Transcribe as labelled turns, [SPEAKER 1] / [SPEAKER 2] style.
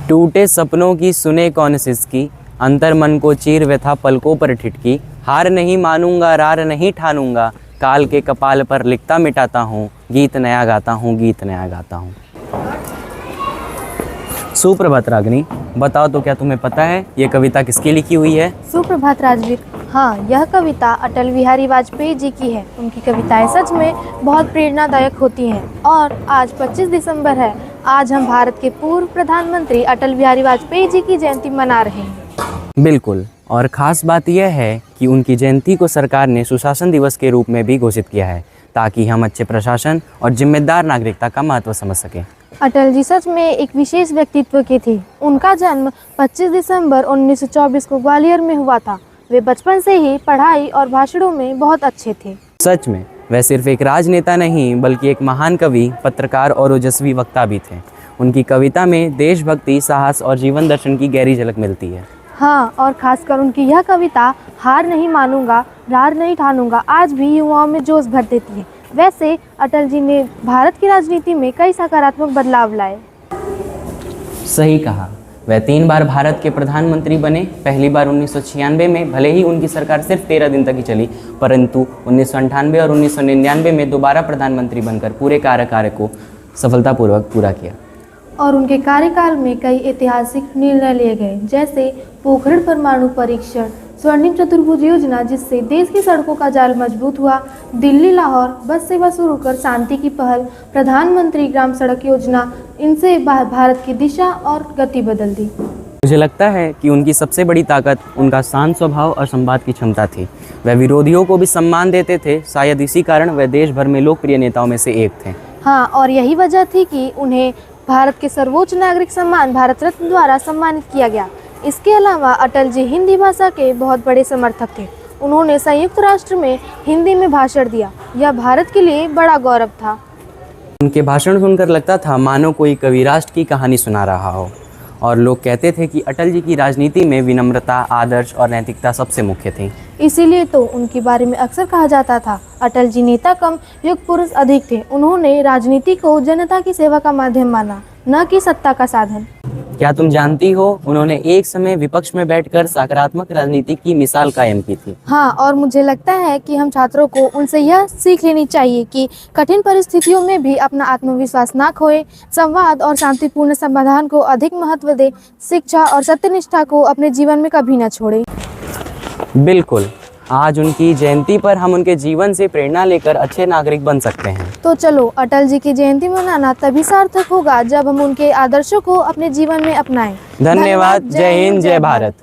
[SPEAKER 1] टूटे सपनों की सुने कौन सिसकी, अंतर मन को चीर व्यथा पलकों पर ठिठकी। हार नहीं मानूंगा, रार नहीं ठानूंगा, काल के कपाल पर लिखता मिटाता हूँ, गीत नया गाता हूँ, गीत नया गाता हूँ। सुप्रभात रागिनी, बताओ तो क्या तुम्हें पता है ये कविता किसकी लिखी हुई है?
[SPEAKER 2] सुप्रभात राजवीर। हाँ, यह कविता अटल बिहारी वाजपेयी जी की है। उनकी कविताएं सच में बहुत प्रेरणादायक होती हैं। और आज 25 दिसंबर है। आज हम भारत के पूर्व प्रधानमंत्री अटल बिहारी वाजपेयी जी की जयंती मना रहे हैं।
[SPEAKER 1] बिल्कुल, और ख़ास बात यह है कि उनकी जयंती को सरकार ने सुशासन दिवस के रूप में भी घोषित किया है, ताकि हम अच्छे प्रशासन और जिम्मेदार नागरिकता का महत्व समझ सकें।
[SPEAKER 2] अटल जी सच में एक विशेष व्यक्तित्व के थे। उनका जन्म 25 दिसंबर 1924 को ग्वालियर में हुआ था। वे बचपन से ही पढ़ाई और भाषणों में बहुत अच्छे थे।
[SPEAKER 1] सच में वे सिर्फ एक राजनेता नहीं बल्कि एक महान कवि, पत्रकार और ओजस्वी वक्ता भी थे। उनकी कविता में देशभक्ति, साहस और जीवन दर्शन की गहरी झलक मिलती है।
[SPEAKER 2] हाँ, और खासकर उनकी यह कविता हार नहीं मानूंगा, रार नहीं ठानूंगा आज भी युवाओं में जोश भर देती है। वैसे अटल जी ने भारत की राजनीति में कई सकारात्मक बदलाव लाए।
[SPEAKER 1] सही कहा, वह 3 बार भारत के प्रधानमंत्री बने। पहली बार 1996 में, भले ही उनकी सरकार सिर्फ 13 दिन तक ही चली, परंतु 1998 और 1999 में दोबारा प्रधानमंत्री बनकर पूरे कार्यकाल को सफलतापूर्वक पूरा किया।
[SPEAKER 2] और उनके कार्यकाल में कई ऐतिहासिक निर्णय लिए गए, जैसे पोखरण परमाणु परीक्षण, स्वर्णिम चतुर्भुज योजना जिससे देश की सड़कों का जाल मजबूत हुआ, दिल्ली लाहौर बस सेवा शुरू कर शांति की पहल, प्रधानमंत्री ग्राम सड़क योजना, इनसे भारत की दिशा और गति बदल दी।
[SPEAKER 1] मुझे लगता है कि उनकी सबसे बड़ी ताकत उनका शांत स्वभाव और संवाद की क्षमता थी। वह विरोधियों को भी सम्मान देते थे। शायद इसी कारण वह देश भर में लोकप्रिय नेताओं में से एक थे।
[SPEAKER 2] हाँ, और यही वजह थी कि उन्हें भारत के सर्वोच्च नागरिक सम्मान भारत रत्न द्वारा सम्मानित किया गया। इसके अलावा अटल जी हिंदी भाषा के बहुत बड़े समर्थक थे। उन्होंने संयुक्त राष्ट्र में हिंदी में भाषण दिया। यह भारत के लिए बड़ा गौरव था।
[SPEAKER 1] उनके भाषण सुनकर लगता था मानो कोई कवि राष्ट्र की कहानी सुना रहा हो। और लोग कहते थे कि अटल जी की राजनीति में विनम्रता, आदर्श और नैतिकता सबसे मुख्य थी।
[SPEAKER 2] इसीलिए तो उनके बारे में अक्सर कहा जाता था, अटल जी नेता कम युग पुरुष अधिक थे। उन्होंने राजनीति को जनता की सेवा का माध्यम माना, न कि सत्ता का साधन।
[SPEAKER 1] क्या तुम जानती हो, उन्होंने एक समय विपक्ष में बैठकर सकारात्मक राजनीति की मिसाल कायम की थी।
[SPEAKER 2] हाँ, और मुझे लगता है कि हम छात्रों को उनसे यह सीख लेनी चाहिए कि कठिन परिस्थितियों में भी अपना आत्मविश्वास ना खोए, संवाद और शांतिपूर्ण समाधान को अधिक महत्व दे, शिक्षा और सत्यनिष्ठा को अपने जीवन में कभी न छोड़े।
[SPEAKER 1] बिल्कुल, आज उनकी जयंती पर हम उनके जीवन से प्रेरणा लेकर अच्छे नागरिक बन सकते हैं।
[SPEAKER 2] तो चलो अटल जी की जयंती मनाना तभी सार्थक होगा जब हम उनके आदर्शों को अपने जीवन में अपनाएं।
[SPEAKER 1] धन्यवाद। जय हिंद, जय भारत।